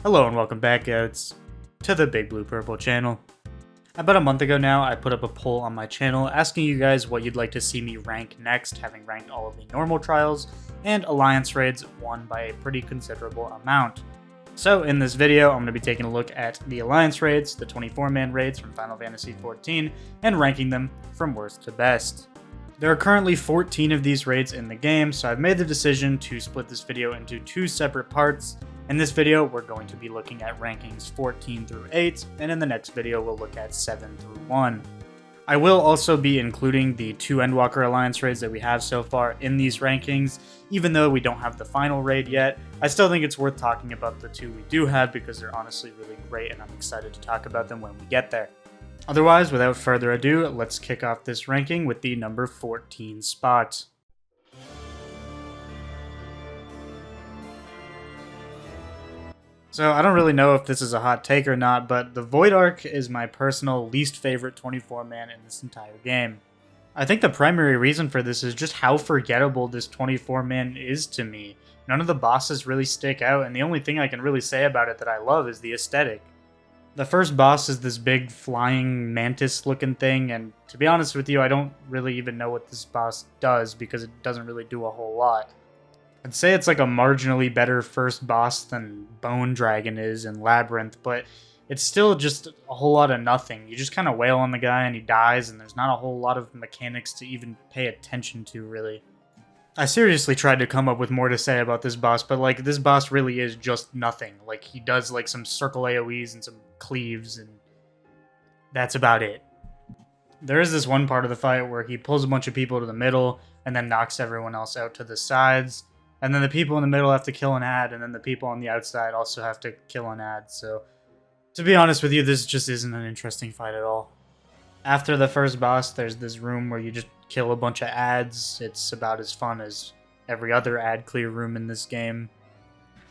Hello and welcome back, guys, to the BigBluePurple channel. About a month ago now, I put up a poll on my channel asking you guys what you'd like to see me rank next, having ranked all of the normal trials, and alliance raids won by a pretty considerable amount. So in this video, I'm going to be taking a look at the alliance raids, the 24-man raids from Final Fantasy XIV, and ranking them from worst to best. There are currently 14 of these raids in the game, so I've made the decision to split this video into two separate parts. In this video, we're going to be looking at rankings 14 through 8, and in the next video, we'll look at 7 through 1. I will also be including the 2 Endwalker Alliance raids that we have so far in these rankings. Even though we don't have the final raid yet, I still think it's worth talking about the 2 we do have because they're honestly really great and I'm excited to talk about them when we get there. Otherwise, without further ado, let's kick off this ranking with the number 14 spot. So I don't really know if this is a hot take or not, but the Void Ark is my personal least favorite 24-man in this entire game. I think the primary reason for this is just how forgettable this 24-man is to me. None of the bosses really stick out, and the only thing I can really say about it that I love is the aesthetic. The first boss is this big flying mantis-looking thing, and to be honest with you, I don't really even know what this boss does because it doesn't really do a whole lot. I'd say it's like a marginally better first boss than Bone Dragon is in Labyrinth, but it's still just a whole lot of nothing. You just kind of wail on the guy and he dies, and there's not a whole lot of mechanics to even pay attention to, really. I seriously tried to come up with more to say about this boss, but like, this boss really is just nothing. Like, he does like some circle AoEs and some cleaves, and that's about it. There is this one part of the fight where he pulls a bunch of people to the middle and then knocks everyone else out to the sides. And then the people in the middle have to kill an ad, and then the people on the outside also have to kill an ad. So, to be honest with you, this just isn't an interesting fight at all. After the first boss, there's this room where you just kill a bunch of ads. It's about as fun as every other ad clear room in this game.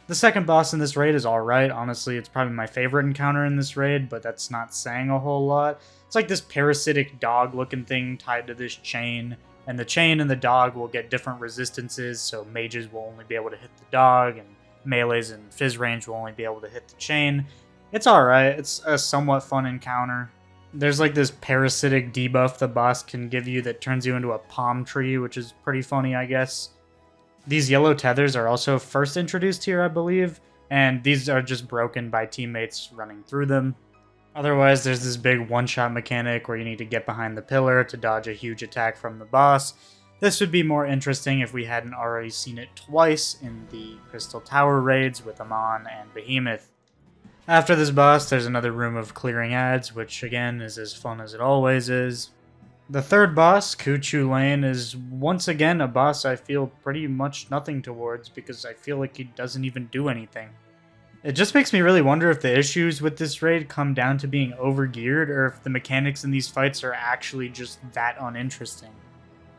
The second boss in this raid is alright. Honestly, it's probably my favorite encounter in this raid, but that's not saying a whole lot. It's like this parasitic dog-looking thing tied to this chain. And the chain and the dog will get different resistances, so mages will only be able to hit the dog, and melees and fizz range will only be able to hit the chain. It's alright, it's a somewhat fun encounter. There's like this parasitic debuff the boss can give you that turns you into a palm tree, which is pretty funny, I guess. These yellow tethers are also first introduced here, I believe, and these are just broken by teammates running through them. Otherwise, there's this big one-shot mechanic where you need to get behind the pillar to dodge a huge attack from the boss. This would be more interesting if we hadn't already seen it twice in the Syrcus Tower raids with Amon and Behemoth. After this boss, there's another room of clearing ads, which again is as fun as it always is. The third boss, Kuchu Lane, is once again a boss I feel pretty much nothing towards because I feel like he doesn't even do anything. It just makes me really wonder if the issues with this raid come down to being overgeared, or if the mechanics in these fights are actually just that uninteresting.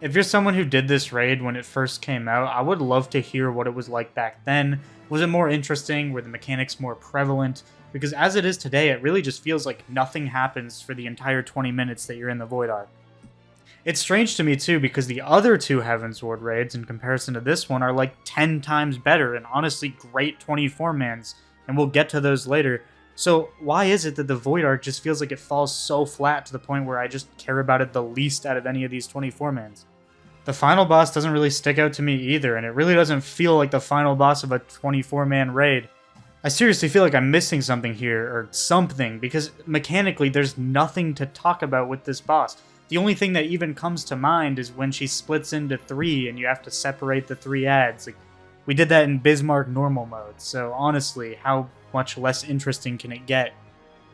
If you're someone who did this raid when it first came out, I would love to hear what it was like back then. Was it more interesting? Were the mechanics more prevalent? Because as it is today, it really just feels like nothing happens for the entire 20 minutes that you're in the Void Ark. It's strange to me too, because the other 2 Heavensward raids in comparison to this one are like 10 times better and honestly great 24-mans. And we'll get to those later. So why is it that the Void Ark just feels like it falls so flat to the point where I just care about it the least out of any of these 24-mans? The final boss doesn't really stick out to me either, and it really doesn't feel like the final boss of a 24-man raid. I seriously feel like I'm missing something here, or something, because mechanically there's nothing to talk about with this boss. The only thing that even comes to mind is when she splits into 3 and you have to separate the 3 ads. Like, we did that in Bismarck normal mode, so honestly, how much less interesting can it get?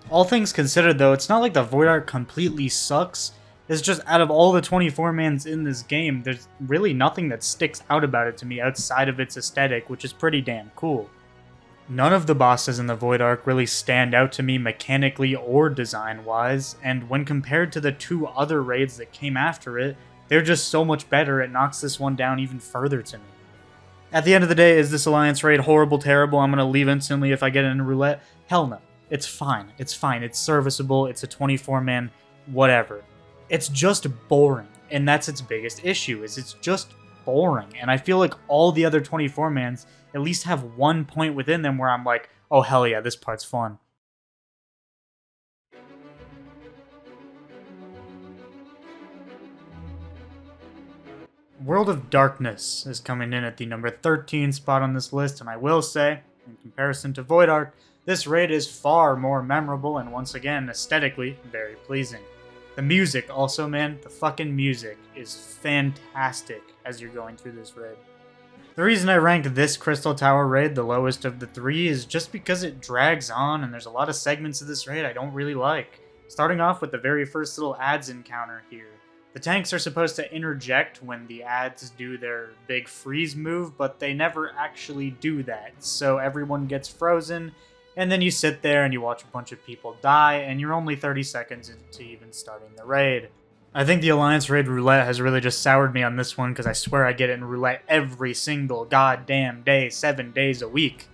All things considered though, it's not like the Void Ark completely sucks. It's just out of all the 24-mans in this game, there's really nothing that sticks out about it to me outside of its aesthetic, which is pretty damn cool. None of the bosses in the Void Ark really stand out to me mechanically or design-wise, and when compared to the 2 other raids that came after it, they're just so much better it knocks this one down even further to me. At the end of the day, is this Alliance raid horrible, terrible, I'm going to leave instantly if I get it in roulette? Hell no. It's fine. It's fine. It's serviceable. It's a 24-man, whatever. It's just boring, and that's its biggest issue, is it's just boring. And I feel like all the other 24-mans at least have one point within them where I'm like, oh hell yeah, this part's fun. World of Darkness is coming in at the number 13 spot on this list, and I will say, in comparison to Void Ark, this raid is far more memorable and once again, aesthetically, very pleasing. The music also, man, the fucking music is fantastic as you're going through this raid. The reason I ranked this Crystal Tower raid the lowest of the three is just because it drags on and there's a lot of segments of this raid I don't really like. Starting off with the very first little ads encounter here. The tanks are supposed to interject when the ads do their big freeze move, but they never actually do that, so everyone gets frozen, and then you sit there and you watch a bunch of people die, and you're only 30 seconds into even starting the raid. I think the Alliance Raid Roulette has really just soured me on this one, because I swear I get it in Roulette every single goddamn day, 7 days a week.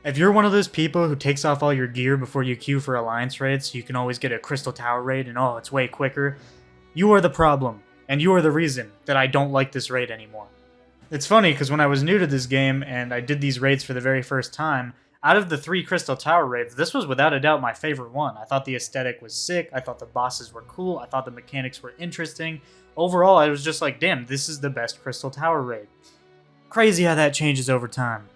If you're one of those people who takes off all your gear before you queue for Alliance Raids, so you can always get a Crystal Tower raid and oh, it's way quicker, you are the problem, and you are the reason that I don't like this raid anymore. It's funny, because when I was new to this game, and I did these raids for the very first time, out of the 3 Crystal Tower raids, this was without a doubt my favorite one. I thought the aesthetic was sick, I thought the bosses were cool, I thought the mechanics were interesting. Overall, I was just like, damn, this is the best Crystal Tower raid. Crazy how that changes over time.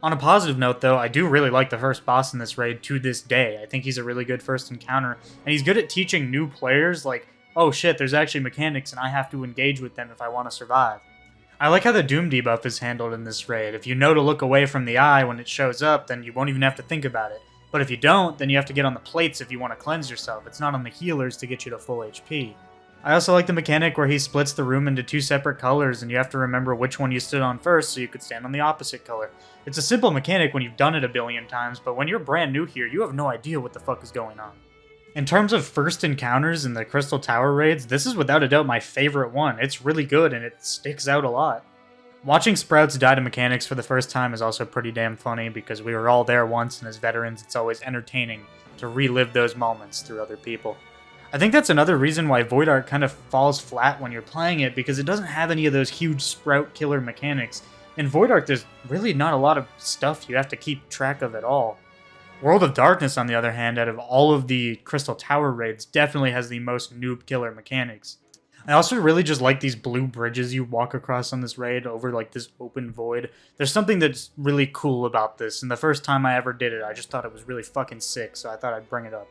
On a positive note, though, I do really like the first boss in this raid to this day. I think he's a really good first encounter, and he's good at teaching new players, like, oh shit, there's actually mechanics and I have to engage with them if I want to survive. I like how the Doom debuff is handled in this raid. If you know to look away from the eye when it shows up, then you won't even have to think about it. But if you don't, then you have to get on the plates if you want to cleanse yourself. It's not on the healers to get you to full HP. I also like the mechanic where he splits the room into 2 separate colors and you have to remember which one you stood on first so you could stand on the opposite color. It's a simple mechanic when you've done it a billion times, but when you're brand new here, you have no idea what the fuck is going on. In terms of first encounters in the Crystal Tower raids, this is without a doubt my favorite one. It's really good and it sticks out a lot. Watching Sprouts die to mechanics for the first time is also pretty damn funny because we were all there once and as veterans it's always entertaining to relive those moments through other people. I think that's another reason why Void Ark kind of falls flat when you're playing it because it doesn't have any of those huge Sprout killer mechanics. In Void Ark there's really not a lot of stuff you have to keep track of at all. World of Darkness, on the other hand, out of all of the Crystal Tower raids, definitely has the most noob killer mechanics. I also really just like these blue bridges you walk across on this raid over like this open void. There's something that's really cool about this, and the first time I ever did it, I just thought it was really fucking sick, so I thought I'd bring it up.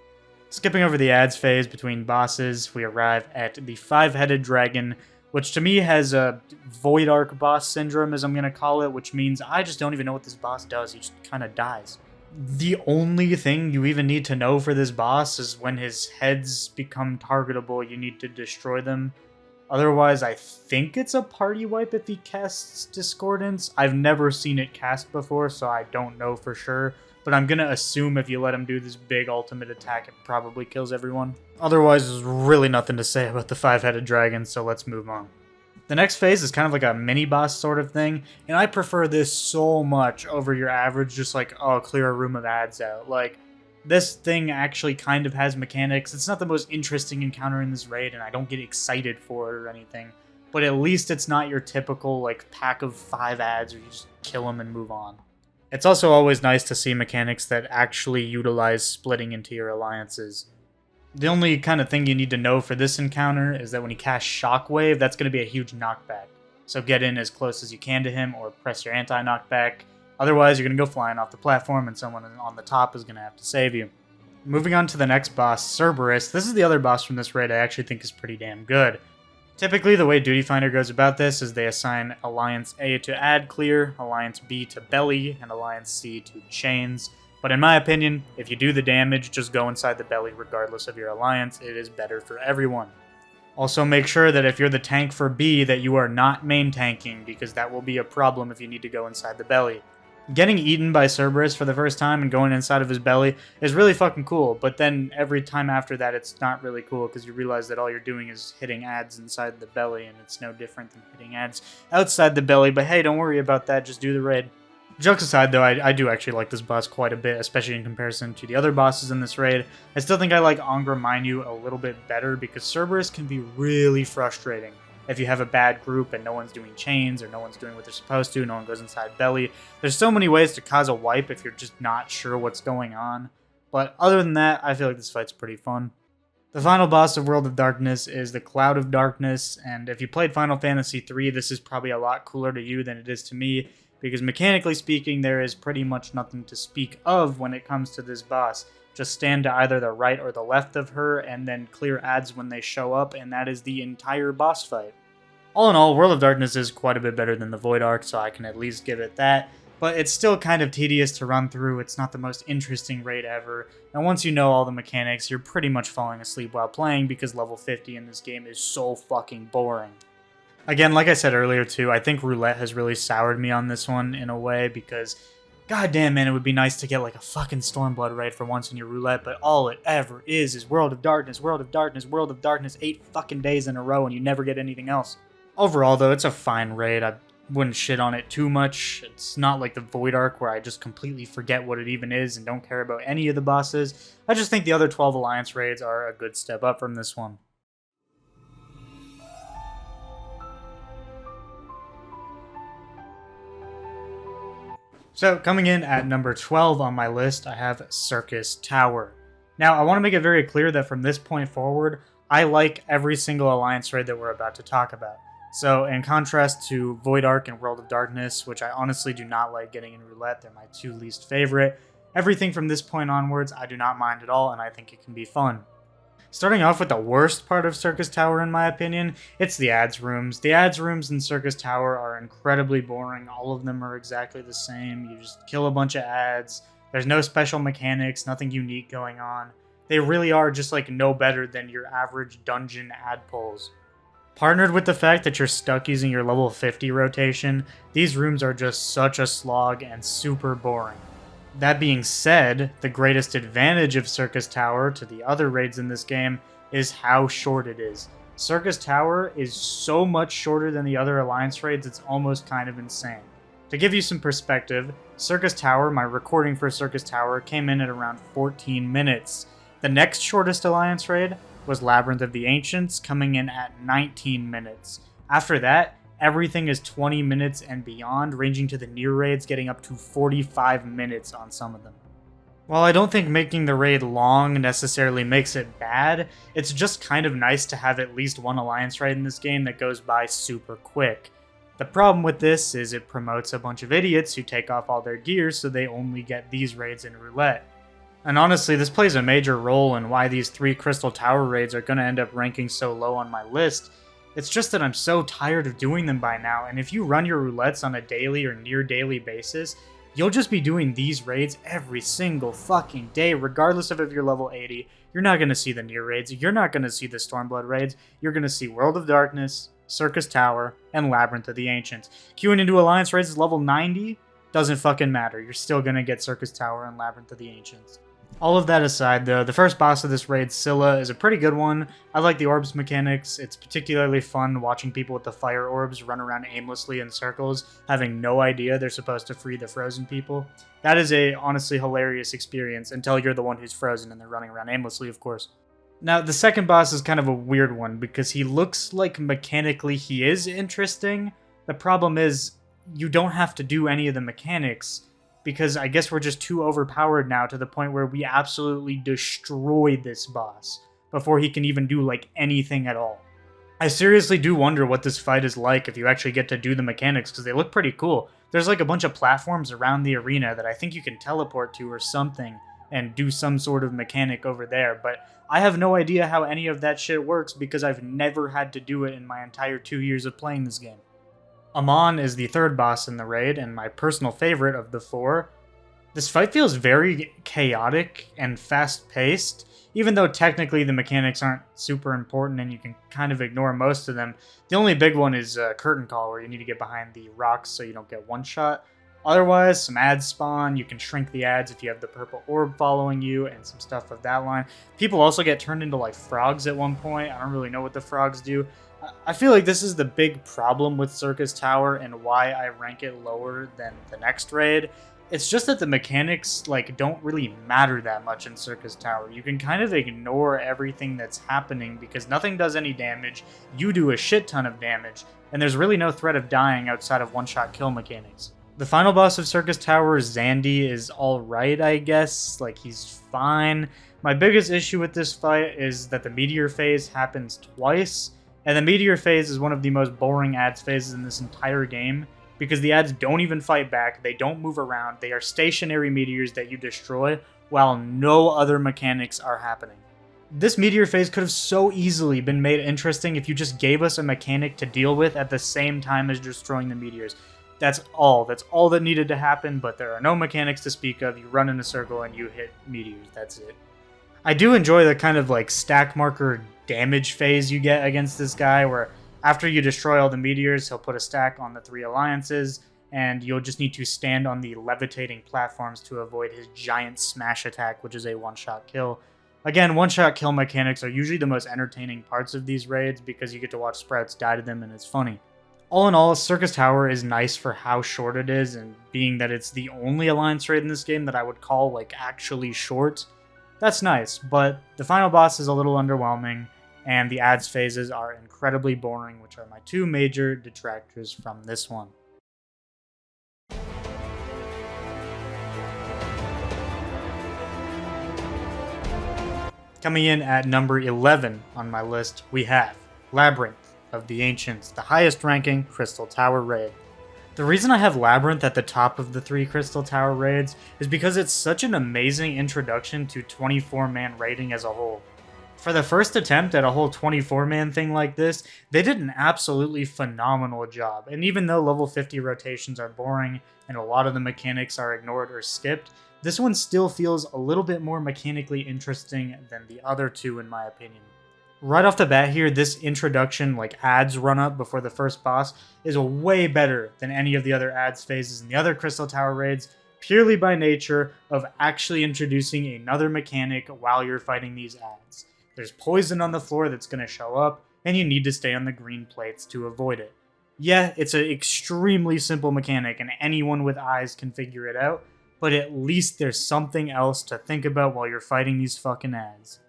Skipping over the ads phase between bosses, we arrive at the 5-headed dragon, which to me has a Void Ark boss syndrome, as I'm going to call it, which means I just don't even know what this boss does. He just kind of dies. The only thing you even need to know for this boss is when his heads become targetable, you need to destroy them. Otherwise, I think it's a party wipe if he casts Discordance. I've never seen it cast before, so I don't know for sure. But I'm gonna assume if you let him do this big ultimate attack, it probably kills everyone. Otherwise, there's really nothing to say about the 5-headed dragon, so let's move on. The next phase is kind of like a mini-boss sort of thing, and I prefer this so much over your average just like, oh, clear a room of ads out. Like, this thing actually kind of has mechanics. It's not the most interesting encounter in this raid, and I don't get excited for it or anything, but at least it's not your typical, like, pack of 5 ads where you just kill them and move on. It's also always nice to see mechanics that actually utilize splitting into your alliances. The only kind of thing you need to know for this encounter is that when he casts Shockwave, that's going to be a huge knockback. So get in as close as you can to him or press your anti-knockback. Otherwise, you're going to go flying off the platform and someone on the top is going to have to save you. Moving on to the next boss, Cerberus. This is the other boss from this raid I actually think is pretty damn good. Typically, the way Duty Finder goes about this is they assign Alliance A to Ad Clear, Alliance B to Belly, and Alliance C to Chains. But in my opinion, if you do the damage, just go inside the belly regardless of your alliance. It is better for everyone. Also make sure that if you're the tank for B that you are not main tanking, because that will be a problem if you need to go inside the belly. Getting eaten by Cerberus for the first time and going inside of his belly is really fucking cool, but then every time after that it's not really cool because you realize that all you're doing is hitting ads inside the belly and it's no different than hitting ads outside the belly, but hey, don't worry about that, just do the raid. Jokes aside, though, I do actually like this boss quite a bit, especially in comparison to the other bosses in this raid. I still think I like Angra Mainyu a little bit better because Cerberus can be really frustrating. if you have a bad group and no one's doing chains or no one's doing what they're supposed to, no one goes inside belly. There's so many ways to cause a wipe if you're just not sure what's going on. But other than that, I feel like this fight's pretty fun. The final boss of World of Darkness is the Cloud of Darkness, and if you played Final Fantasy III, this is probably a lot cooler to you than it is to me, because mechanically speaking, there is pretty much nothing to speak of when it comes to this boss. Just stand to either the right or the left of her, and then clear ads when they show up, and that is the entire boss fight. All in all, World of Darkness is quite a bit better than the Void Ark, so I can at least give it that. But it's still kind of tedious to run through. It's not the most interesting raid ever. And once you know all the mechanics, you're pretty much falling asleep while playing because level 50 in this game is so fucking boring. Again, like I said earlier too, I think Roulette has really soured me on this one in a way because goddamn man, it would be nice to get like a fucking Stormblood raid for once in your Roulette, but all it ever is World of Darkness, World of Darkness, World of Darkness 8 fucking days in a row and you never get anything else. Overall though, it's a fine raid. I wouldn't shit on it too much. It's not like the Void Ark where I just completely forget what it even is and don't care about any of the bosses. I just think the other 12 Alliance raids are a good step up from this one. So coming in at number 12 on my list, I have Syrcus Tower. Now I want to make it very clear that from this point forward, I like every single Alliance raid that we're about to talk about. So, in contrast to Void Ark and World of Darkness, which I honestly do not like getting in Roulette, they're my two least favorite, everything from this point onwards I do not mind at all, and I think it can be fun. Starting off with the worst part of Syrcus Tower, in my opinion, it's the ads rooms. The ads rooms in Syrcus Tower are incredibly boring. All of them are exactly the same. You just kill a bunch of ads. There's no special mechanics, nothing unique going on. They really are just like no better than your average dungeon ad pulls. Partnered with the fact that you're stuck using your level 50 rotation, these rooms are just such a slog and super boring. That being said, the greatest advantage of Syrcus Tower to the other raids in this game is how short it is. Syrcus Tower is so much shorter than the other Alliance raids, it's almost kind of insane. To give you some perspective, Syrcus Tower, my recording for Syrcus Tower, came in at around 14 minutes. The next shortest Alliance raid was Labyrinth of the Ancients, coming in at 19 minutes. After that, everything is 20 minutes and beyond, ranging to the Nier raids getting up to 45 minutes on some of them. While I don't think making the raid long necessarily makes it bad, it's just kind of nice to have at least one Alliance raid in this game that goes by super quick. The problem with this is it promotes a bunch of idiots who take off all their gear so they only get these raids in Roulette. And honestly, this plays a major role in why these 3 Crystal Tower raids are going to end up ranking so low on my list. It's just that I'm so tired of doing them by now, and if you run your roulettes on a daily or near daily basis, you'll just be doing these raids every single fucking day, regardless of if you're level 80. You're not going to see the Nier raids, you're not going to see the Stormblood raids, you're going to see World of Darkness, Syrcus Tower, and Labyrinth of the Ancients. Queuing into Alliance raids is level 90, doesn't fucking matter, you're still going to get Syrcus Tower and Labyrinth of the Ancients. All of that aside, though, the first boss of this raid, Scylla, is a pretty good one. I like the orbs mechanics. It's particularly fun watching people with the fire orbs run around aimlessly in circles, having no idea they're supposed to free the frozen people. That is a honestly hilarious experience until you're the one who's frozen and they're running around aimlessly, of course. Now, the second boss is kind of a weird one because he looks like mechanically he is interesting. The problem is, you don't have to do any of the mechanics, because I guess we're just too overpowered now to the point where we absolutely destroy this boss before he can even do like anything at all. I seriously do wonder what this fight is like if you actually get to do the mechanics, because they look pretty cool. There's like a bunch of platforms around the arena that I think you can teleport to or something and do some sort of mechanic over there, but I have no idea how any of that shit works because I've never had to do it in my entire 2 years of playing this game. Amon is the third boss in the raid, and my personal favorite of the 4. This fight feels very chaotic and fast-paced, even though technically the mechanics aren't super important and you can kind of ignore most of them. The only big one is Curtain Call, where you need to get behind the rocks so you don't get one-shot. Otherwise, some ads spawn, you can shrink the ads if you have the purple orb following you, and some stuff of that line. People also get turned into like frogs at one point. I don't really know what the frogs do. I feel like this is the big problem with Syrcus Tower and why I rank it lower than the next raid. It's just that the mechanics, like, don't really matter that much in Syrcus Tower. You can kind of ignore everything that's happening because nothing does any damage, you do a shit ton of damage, and there's really no threat of dying outside of one-shot kill mechanics. The final boss of Syrcus Tower, Zandy, is alright, I guess. Like, he's fine. My biggest issue with this fight is that the meteor phase happens twice, and the meteor phase is one of the most boring ads phases in this entire game, because the ads don't even fight back, they don't move around, they are stationary meteors that you destroy, while no other mechanics are happening. This meteor phase could have so easily been made interesting if you just gave us a mechanic to deal with at the same time as destroying the meteors. That's all that needed to happen, but there are no mechanics to speak of, you run in a circle and you hit meteors, that's it. I do enjoy the kind of like stack marker damage phase you get against this guy, where after you destroy all the meteors, he'll put a stack on the 3 alliances, and you'll just need to stand on the levitating platforms to avoid his giant smash attack, which is a one-shot kill. Again, one-shot kill mechanics are usually the most entertaining parts of these raids because you get to watch Sprouts die to them and it's funny. All in all, Syrcus Tower is nice for how short it is, and being that it's the only alliance raid in this game that I would call like actually short, that's nice, but the final boss is a little underwhelming, and the ads phases are incredibly boring, which are my 2 major detractors from this one. Coming in at number 11 on my list, we have Labyrinth of the Ancients, the highest ranking Crystal Tower raid. The reason I have Labyrinth at the top of the 3 Crystal Tower raids is because it's such an amazing introduction to 24-man raiding as a whole. For the first attempt at a whole 24-man thing like this, they did an absolutely phenomenal job, and even though level 50 rotations are boring and a lot of the mechanics are ignored or skipped, this one still feels a little bit more mechanically interesting than the other 2 in my opinion. Right off the bat here, this introduction, like ads run up before the first boss, is way better than any of the other ads phases in the other Crystal Tower raids, purely by nature of actually introducing another mechanic while you're fighting these ads. There's poison on the floor that's going to show up, and you need to stay on the green plates to avoid it. Yeah, it's an extremely simple mechanic, and anyone with eyes can figure it out, but at least there's something else to think about while you're fighting these fucking ads.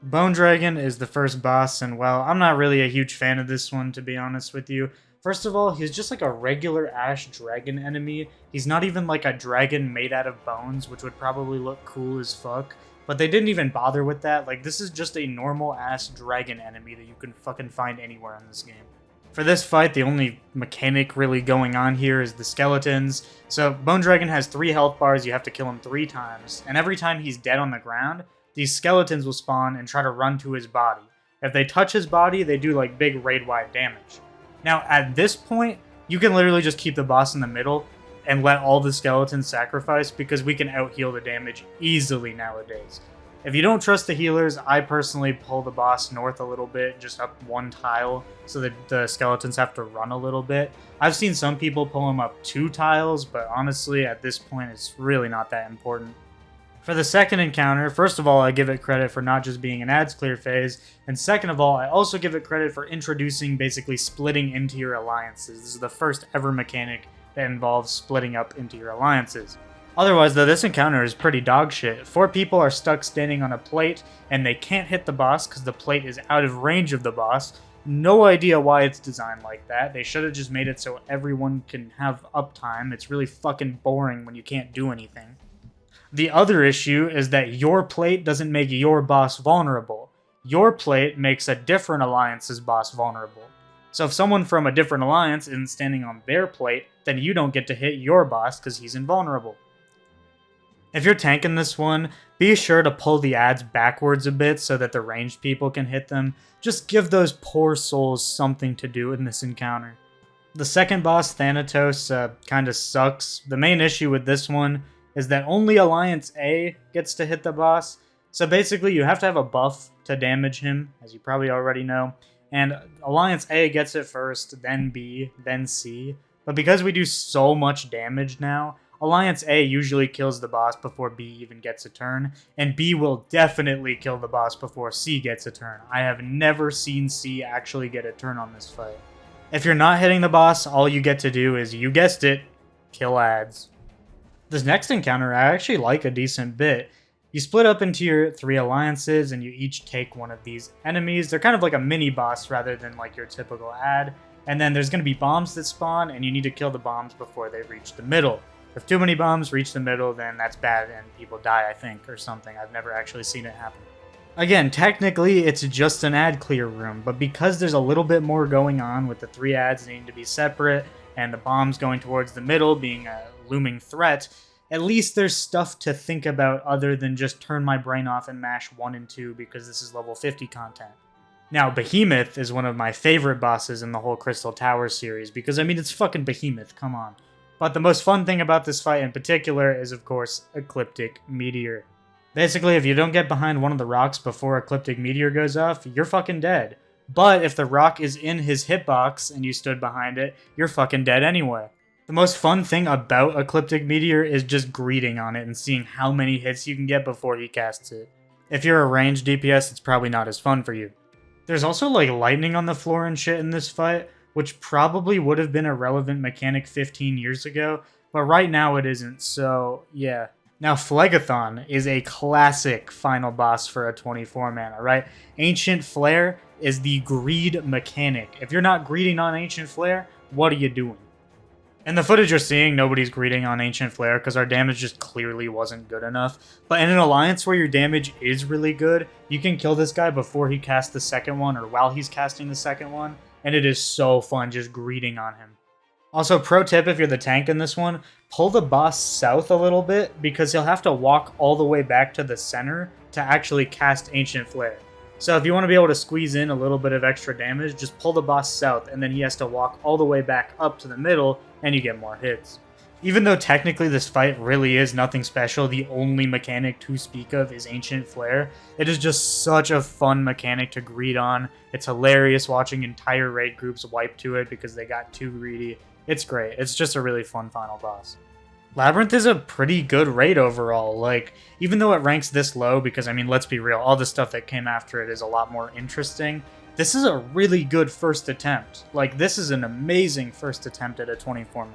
Bone Dragon is the first boss, and well, I'm not really a huge fan of this one, to be honest with you. First of all, he's just like a regular ash dragon enemy. He's not even like a dragon made out of bones, which would probably look cool as fuck. But they didn't even bother with that. Like, this is just a normal ass dragon enemy that you can fucking find anywhere in this game. For this fight, the only mechanic really going on here is the skeletons. So, Bone Dragon has 3 health bars, you have to kill him 3 times. And every time he's dead on the ground, these skeletons will spawn and try to run to his body. If they touch his body, they do like big raid-wide damage. Now, at this point, you can literally just keep the boss in the middle and let all the skeletons sacrifice because we can out-heal the damage easily nowadays. If you don't trust the healers, I personally pull the boss north a little bit, just up 1 tile, so that the skeletons have to run a little bit. I've seen some people pull him up 2 tiles, but honestly, at this point, it's really not that important. For the second encounter, first of all, I give it credit for not just being an ads clear phase, and second of all, I also give it credit for introducing basically splitting into your alliances. This is the first ever mechanic that involves splitting up into your alliances. Otherwise, though, this encounter is pretty dog shit. 4 people are stuck standing on a plate, and they can't hit the boss because the plate is out of range of the boss. No idea why it's designed like that. They should have just made it so everyone can have uptime. It's really fucking boring when you can't do anything. The other issue is that your plate doesn't make your boss vulnerable. Your plate makes a different alliance's boss vulnerable. So if someone from a different alliance isn't standing on their plate, then you don't get to hit your boss because he's invulnerable. If you're tanking this one, be sure to pull the ads backwards a bit so that the ranged people can hit them. Just give those poor souls something to do in this encounter. The second boss, Thanatos, kinda sucks. The main issue with this one is that only Alliance A gets to hit the boss. So basically you have to have a buff to damage him, as you probably already know. And Alliance A gets it first, then B, then C. But because we do so much damage now, Alliance A usually kills the boss before B even gets a turn, and B will definitely kill the boss before C gets a turn. I have never seen C actually get a turn on this fight. If you're not hitting the boss, all you get to do is, you guessed it, kill ads. This next encounter I actually like a decent bit. You split up into your 3 alliances and you each take one of these enemies. They're kind of like a mini boss rather than like your typical ad. And then there's going to be bombs that spawn and you need to kill the bombs before they reach the middle. If too many bombs reach the middle, then that's bad and people die, I think, or something. I've never actually seen it happen. Again, technically it's just an ad clear room, but because there's a little bit more going on with the 3 ads needing to be separate and the bombs going towards the middle being a looming threat, at least there's stuff to think about other than just turn my brain off and mash 1 and 2 because this is level 50 content. Now, Behemoth is one of my favorite bosses in the whole Crystal Tower series because, I mean, it's fucking Behemoth, come on. But the most fun thing about this fight in particular is, of course, Ecliptic Meteor. Basically, if you don't get behind one of the rocks before Ecliptic Meteor goes off, you're fucking dead. But if the rock is in his hitbox and you stood behind it, you're fucking dead anyway. The most fun thing about Ecliptic Meteor is just greeting on it and seeing how many hits you can get before he casts it. If you're a ranged DPS, it's probably not as fun for you. There's also like lightning on the floor and shit in this fight, which probably would have been a relevant mechanic 15 years ago, but right now it isn't, so yeah. Now, Phlegathon is a classic final boss for a 24-man, alright? Ancient Flare is the greed mechanic. If you're not greeting on Ancient Flare, what are you doing? In the footage you're seeing, nobody's greeting on Ancient Flare because our damage just clearly wasn't good enough. But in an alliance where your damage is really good, you can kill this guy before he casts the second one or while he's casting the second one, and it is so fun just greeting on him. Also, pro tip if you're the tank in this one, pull the boss south a little bit because he'll have to walk all the way back to the center to actually cast Ancient Flare. So if you want to be able to squeeze in a little bit of extra damage, just pull the boss south and then he has to walk all the way back up to the middle and you get more hits. Even though technically this fight really is nothing special, the only mechanic to speak of is Ancient Flare, it is just such a fun mechanic to greed on. It's hilarious watching entire raid groups wipe to it because they got too greedy. It's great. It's just a really fun final boss. Labyrinth is a pretty good raid overall. Like, even though it ranks this low, because I mean, let's be real, all the stuff that came after it is a lot more interesting, this is a really good first attempt. Like, this is an amazing first attempt at a 24-man.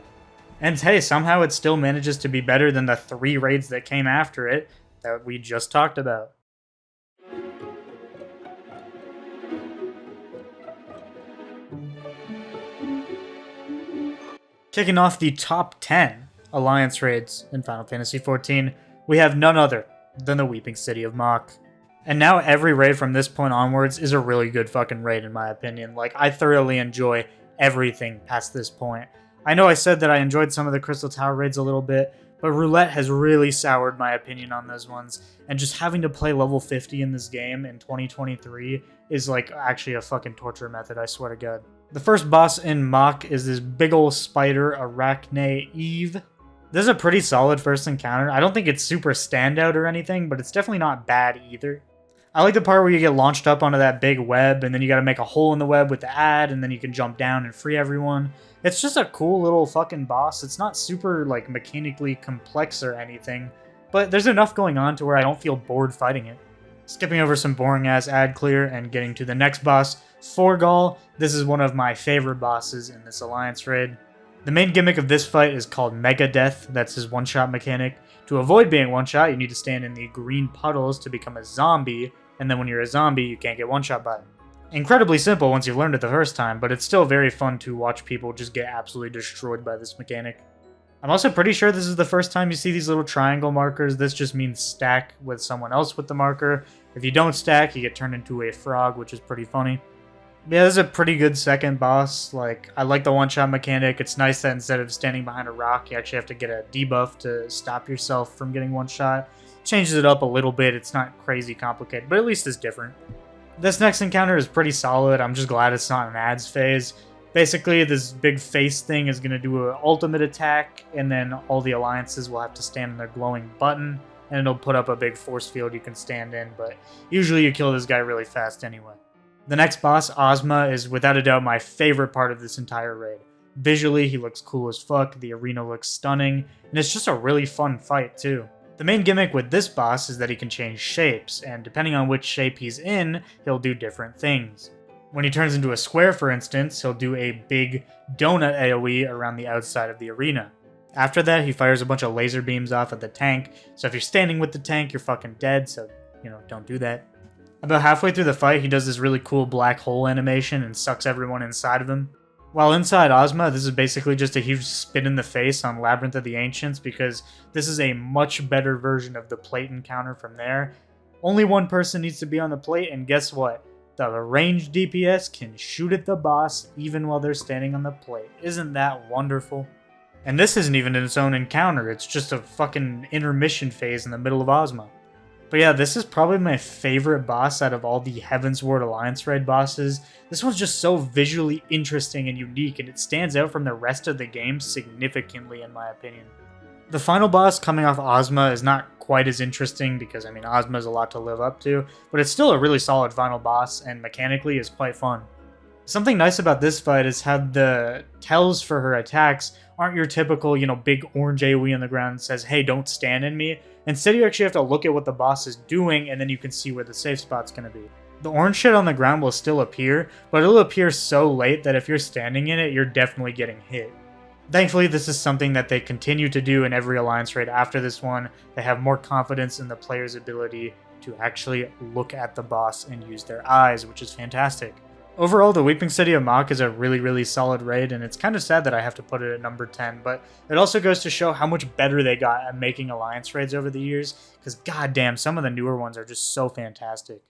And hey, somehow it still manages to be better than the 3 raids that came after it that we just talked about. Kicking off the top 10 Alliance raids in Final Fantasy XIV, we have none other than the Weeping City of Mhach. And now every raid from this point onwards is a really good fucking raid in my opinion. Like, I thoroughly enjoy everything past this point. I know I said that I enjoyed some of the Crystal Tower raids a little bit, but Roulette has really soured my opinion on those ones, and just having to play level 50 in this game in 2023 is like actually a fucking torture method, I swear to God. The first boss in Mhach is this big ol' spider, Arachne Eve. This is a pretty solid first encounter. I don't think it's super standout or anything, but it's definitely not bad either. I like the part where you get launched up onto that big web, and then you gotta make a hole in the web with the ad, and then you can jump down and free everyone. It's just a cool little fucking boss. It's not super, like, mechanically complex or anything, but there's enough going on to where I don't feel bored fighting it. Skipping over some boring-ass ad clear and getting to the next boss, Forgal. This is one of my favorite bosses in this Alliance raid. The main gimmick of this fight is called Mega Death. That's his one-shot mechanic. To avoid being one-shot, you need to stand in the green puddles to become a zombie, and then when you're a zombie, you can't get one-shot by it. Incredibly simple once you've learned it the first time, but it's still very fun to watch people just get absolutely destroyed by this mechanic. I'm also pretty sure this is the first time you see these little triangle markers. This just means stack with someone else with the marker. If you don't stack, you get turned into a frog, which is pretty funny. Yeah, this is a pretty good second boss. Like, I like the one-shot mechanic. It's nice that instead of standing behind a rock, you actually have to get a debuff to stop yourself from getting one shot. Changes it up a little bit. It's not crazy complicated, but at least it's different. This next encounter is pretty solid. I'm just glad it's not an ads phase. Basically, this big face thing is going to do an ultimate attack, and then all the alliances will have to stand in their glowing button, and it'll put up a big force field you can stand in, but usually you kill this guy really fast anyway. The next boss, Ozma, is without a doubt my favorite part of this entire raid. Visually, he looks cool as fuck, the arena looks stunning, and it's just a really fun fight too. The main gimmick with this boss is that he can change shapes, and depending on which shape he's in, he'll do different things. When he turns into a square, for instance, he'll do a big donut AoE around the outside of the arena. After that, he fires a bunch of laser beams off at the tank, so if you're standing with the tank, you're fucking dead, so, don't do that. About halfway through the fight, he does this really cool black hole animation and sucks everyone inside of him. While inside Ozma, this is basically just a huge spit in the face on Labyrinth of the Ancients, because this is a much better version of the plate encounter from there. Only one person needs to be on the plate, and guess what? The ranged DPS can shoot at the boss even while they're standing on the plate. Isn't that wonderful? And this isn't even its own encounter, it's just a fucking intermission phase in the middle of Ozma. But yeah, this is probably my favorite boss out of all the Heavensward Alliance raid bosses. This one's just so visually interesting and unique, and it stands out from the rest of the game significantly in my opinion. The final boss coming off Ozma is not quite as interesting because, Ozma is a lot to live up to, but it's still a really solid final boss and mechanically is quite fun. Something nice about this fight is how the tells for her attacks aren't your typical, big orange AoE on the ground that says, hey, don't stand in me. Instead, you actually have to look at what the boss is doing, and then you can see where the safe spot's going to be. The orange shit on the ground will still appear, but it'll appear so late that if you're standing in it, you're definitely getting hit. Thankfully, this is something that they continue to do in every Alliance raid after this one. They have more confidence in the player's ability to actually look at the boss and use their eyes, which is fantastic. Overall, the Weeping City of Mhach is a really, really solid raid, and it's kind of sad that I have to put it at number 10, but it also goes to show how much better they got at making Alliance raids over the years, because goddamn, some of the newer ones are just so fantastic.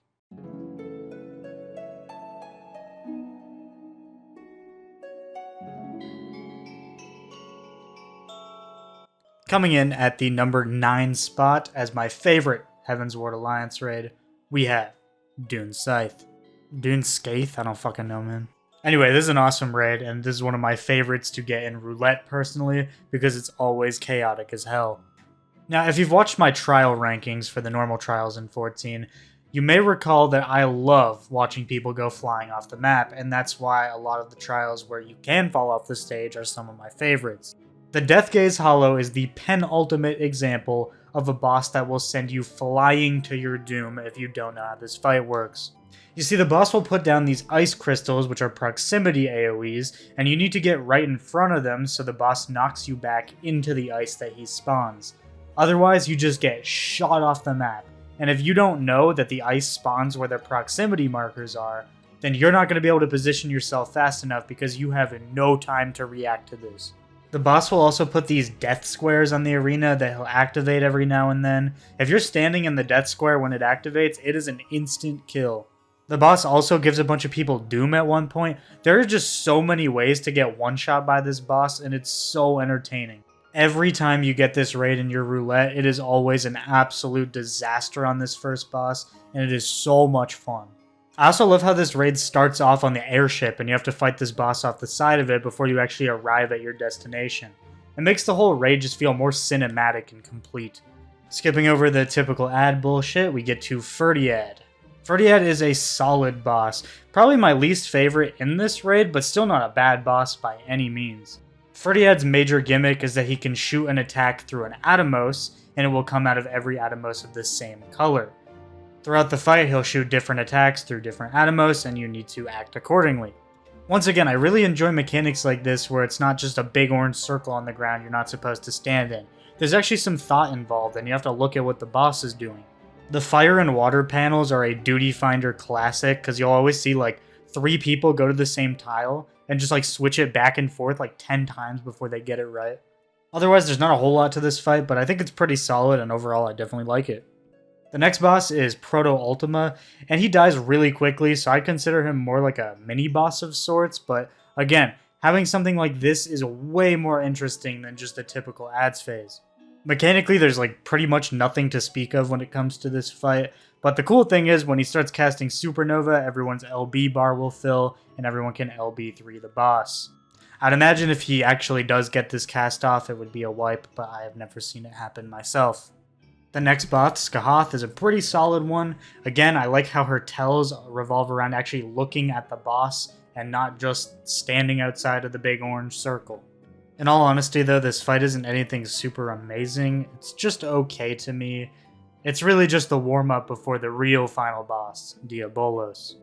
Coming in at the number 9 spot as my favorite Heavensward Alliance raid, we have Dune Scythe. Dune Scaith? I don't fucking know, man. Anyway, this is an awesome raid, and this is one of my favorites to get in roulette personally, because it's always chaotic as hell. Now, if you've watched my trial rankings for the normal trials in 14, you may recall that I love watching people go flying off the map, and that's why a lot of the trials where you can fall off the stage are some of my favorites. The Death Gaze Hollow is the penultimate example of a boss that will send you flying to your doom if you don't know how this fight works. You see, the boss will put down these ice crystals, which are proximity AoEs, and you need to get right in front of them so the boss knocks you back into the ice that he spawns. Otherwise, you just get shot off the map, and if you don't know that the ice spawns where the proximity markers are, then you're not going to be able to position yourself fast enough because you have no time to react to this. The boss will also put these death squares on the arena that he'll activate every now and then. If you're standing in the death square when it activates, it is an instant kill. The boss also gives a bunch of people doom at one point. There are just so many ways to get one-shot by this boss, and it's so entertaining. Every time you get this raid in your roulette, it is always an absolute disaster on this first boss, and it is so much fun. I also love how this raid starts off on the airship, and you have to fight this boss off the side of it before you actually arrive at your destination. It makes the whole raid just feel more cinematic and complete. Skipping over the typical ad bullshit, we get to Ferdiad. Ferdiad is a solid boss, probably my least favorite in this raid, but still not a bad boss by any means. Ferdiad's major gimmick is that he can shoot an attack through an Atomos, and it will come out of every Atomos of the same color. Throughout the fight, he'll shoot different attacks through different Atomos, and you need to act accordingly. Once again, I really enjoy mechanics like this where it's not just a big orange circle on the ground you're not supposed to stand in. There's actually some thought involved, and you have to look at what the boss is doing. The fire and water panels are a Duty Finder classic, because you'll always see 3 people go to the same tile and just switch it back and forth 10 times before they get it right. Otherwise, there's not a whole lot to this fight, but I think it's pretty solid, and overall I definitely like it. The next boss is Proto-Ultima, and he dies really quickly, so I consider him more like a mini-boss of sorts, but again, having something like this is way more interesting than just the typical ads phase. Mechanically, there's pretty much nothing to speak of when it comes to this fight, but the cool thing is when he starts casting Supernova, everyone's LB bar will fill, and everyone can LB3 the boss. I'd imagine if he actually does get this cast off, it would be a wipe, but I have never seen it happen myself. The next boss, Scaith, is a pretty solid one. Again, I like how her tells revolve around actually looking at the boss and not just standing outside of the big orange circle. In all honesty though, this fight isn't anything super amazing, it's just okay to me. It's really just the warm-up before the real final boss, Diabolos.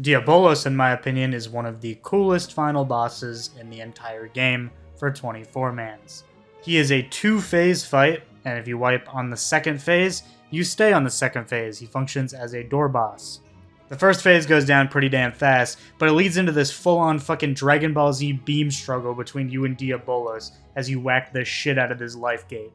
Diabolos, in my opinion, is one of the coolest final bosses in the entire game for 24 mans. He is a 2-phase fight, and if you wipe on the second phase, you stay on the second phase. He functions as a door boss. The first phase goes down pretty damn fast, but it leads into this full-on fucking Dragon Ball Z beam struggle between you and Diabolos as you whack the shit out of his life gate.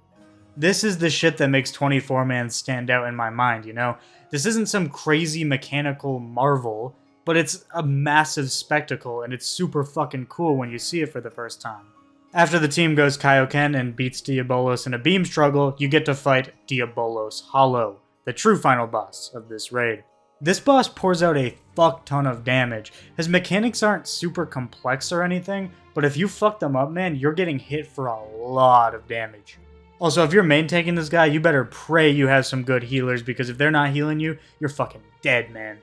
This is the shit that makes 24-man stand out in my mind, you know? This isn't some crazy mechanical marvel, but it's a massive spectacle, and it's super fucking cool when you see it for the first time. After the team goes Kaioken and beats Diabolos in a beam struggle, you get to fight Diabolos Hollow, the true final boss of this raid. This boss pours out a fuck ton of damage. His mechanics aren't super complex or anything, but if you fuck them up, man, you're getting hit for a lot of damage. Also, if you're main tanking this guy, you better pray you have some good healers, because if they're not healing you, you're fucking dead, man.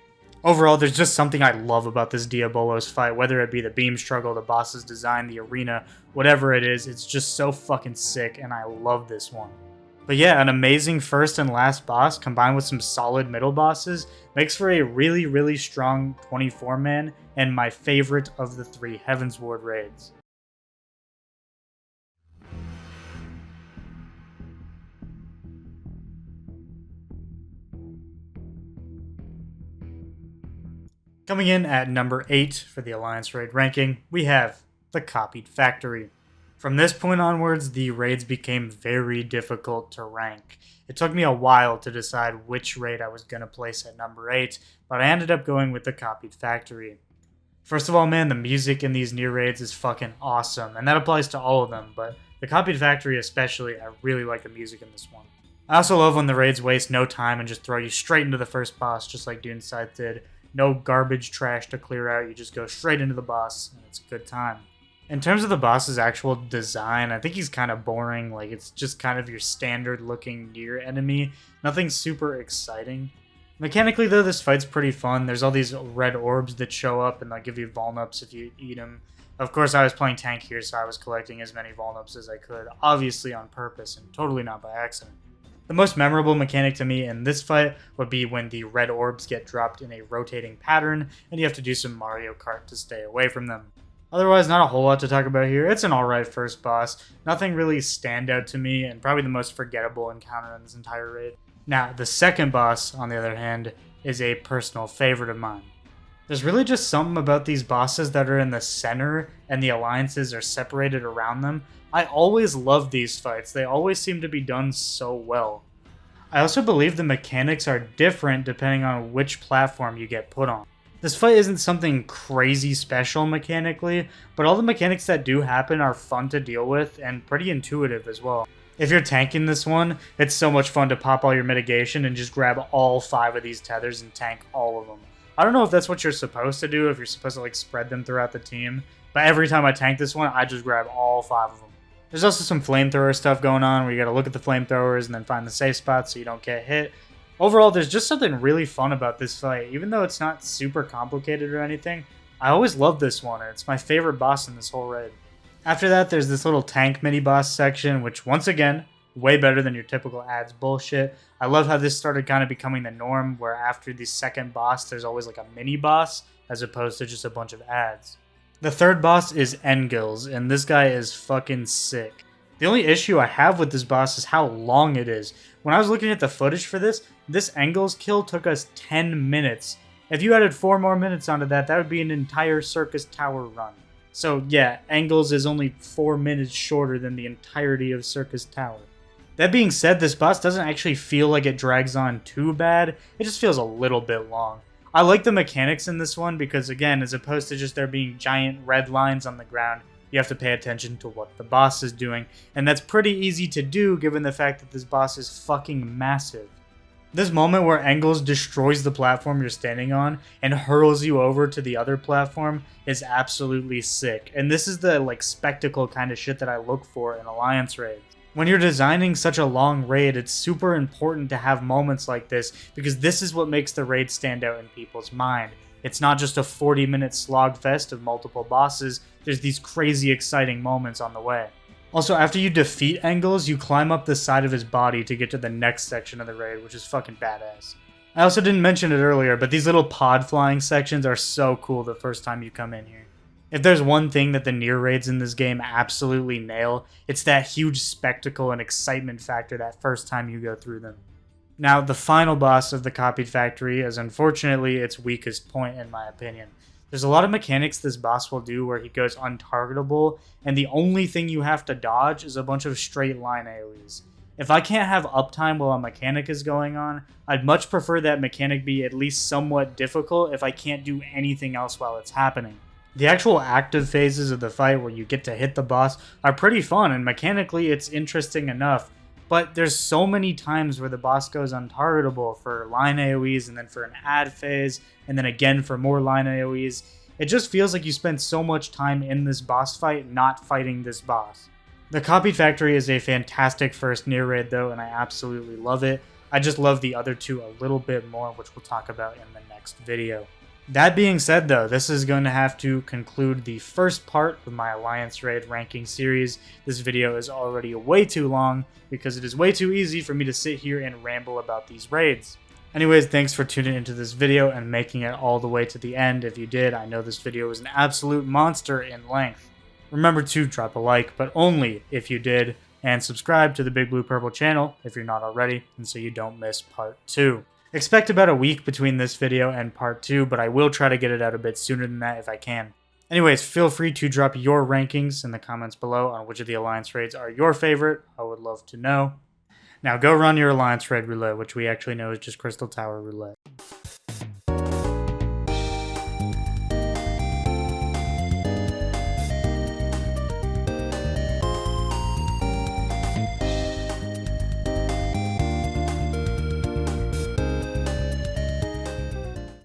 Overall, there's just something I love about this Diabolos fight, whether it be the beam struggle, the boss's design, the arena, whatever it is, it's just so fucking sick, and I love this one. But yeah, an amazing first and last boss combined with some solid middle bosses makes for a really, really strong 24-man and my favorite of the 3 Heavensward raids. Coming in at number 8 for the Alliance raid ranking, we have the Copied Factory. From this point onwards, the raids became very difficult to rank. It took me a while to decide which raid I was going to place at number 8, but I ended up going with the Copied Factory. First of all, man, the music in these Nier raids is fucking awesome, and that applies to all of them, but the Copied Factory especially, I really like the music in this one. I also love when the raids waste no time and just throw you straight into the first boss, just like Dune Scythe did. No garbage trash to clear out, you just go straight into the boss, and it's a good time. In terms of the boss's actual design, I think he's kind of boring. Like, it's just kind of your standard looking Nier enemy. Nothing super exciting. Mechanically though, this fight's pretty fun. There's all these red orbs that show up and they'll give you Vulnups if you eat them. Of course, I was playing tank here, so I was collecting as many Vulnups as I could, obviously on purpose and totally not by accident. The most memorable mechanic to me in this fight would be when the red orbs get dropped in a rotating pattern and you have to do some Mario Kart to stay away from them. Otherwise, not a whole lot to talk about here. It's an alright first boss. Nothing really stand out to me, and probably the most forgettable encounter in this entire raid. Now, the second boss, on the other hand, is a personal favorite of mine. There's really just something about these bosses that are in the center and the alliances are separated around them. I always love these fights. They always seem to be done so well. I also believe the mechanics are different depending on which platform you get put on. This fight isn't something crazy special mechanically, but all the mechanics that do happen are fun to deal with and pretty intuitive as well. If you're tanking this one, it's so much fun to pop all your mitigation and just grab all 5 of these tethers and tank all of them. I don't know if that's what you're supposed to do, if you're supposed to like spread them throughout the team, but every time I tank this one, I just grab all 5 of them. There's also some flamethrower stuff going on where you gotta look at the flamethrowers and then find the safe spots so you don't get hit. Overall, there's just something really fun about this fight. Even though it's not super complicated or anything, I always love this one, and it's my favorite boss in this whole raid. After that, there's this little tank mini-boss section, which, once again, way better than your typical ads bullshit. I love how this started kind of becoming the norm, where after the second boss, there's always like a mini-boss, as opposed to just a bunch of ads. The third boss is Engels, and this guy is fucking sick. The only issue I have with this boss is how long it is. When I was looking at the footage for this Engels kill took us 10 minutes. If you added 4 more minutes onto that, that would be an entire Syrcus Tower run. So yeah, Engels is only 4 minutes shorter than the entirety of Syrcus Tower. That being said, this boss doesn't actually feel like it drags on too bad, it just feels a little bit long. I like the mechanics in this one because, again, as opposed to just there being giant red lines on the ground, you have to pay attention to what the boss is doing, and that's pretty easy to do given the fact that this boss is fucking massive. This moment where Engels destroys the platform you're standing on and hurls you over to the other platform is absolutely sick, and this is the like spectacle kind of shit that I look for in Alliance raids. When you're designing such a long raid, it's super important to have moments like this because this is what makes the raid stand out in people's mind. It's not just a 40-minute slogfest of multiple bosses, there's these crazy exciting moments on the way. Also, after you defeat Engels, you climb up the side of his body to get to the next section of the raid, which is fucking badass. I also didn't mention it earlier, but these little pod flying sections are so cool the first time you come in here. If there's one thing that the Nier raids in this game absolutely nail, it's that huge spectacle and excitement factor that first time you go through them. Now, the final boss of the Copied Factory is unfortunately its weakest point in my opinion. There's a lot of mechanics this boss will do where he goes untargetable, and the only thing you have to dodge is a bunch of straight line AoEs. If I can't have uptime while a mechanic is going on, I'd much prefer that mechanic be at least somewhat difficult if I can't do anything else while it's happening. The actual active phases of the fight where you get to hit the boss are pretty fun, and mechanically it's interesting enough, but there's so many times where the boss goes untargetable for line AoEs and then for an ad phase, and then again for more line AoEs. It just feels like you spend so much time in this boss fight not fighting this boss. The Copied Factory is a fantastic first Nier raid though, and I absolutely love it. I just love the other two a little bit more, which we'll talk about in the next video. That being said though, this is going to have to conclude the first part of my Alliance Raid ranking series. This video is already way too long because it is way too easy for me to sit here and ramble about these raids. Anyways, thanks for tuning into this video and making it all the way to the end. If you did, I know this video was an absolute monster in length. Remember to drop a like, but only if you did, and subscribe to the BigBluePurple channel if you're not already, and so you don't miss part 2. Expect about a week between this video and part 2, but I will try to get it out a bit sooner than that if I can. Anyways, feel free to drop your rankings in the comments below on which of the Alliance raids are your favorite. I would love to know. Now go run your Alliance raid roulette, which we actually know is just Crystal Tower roulette.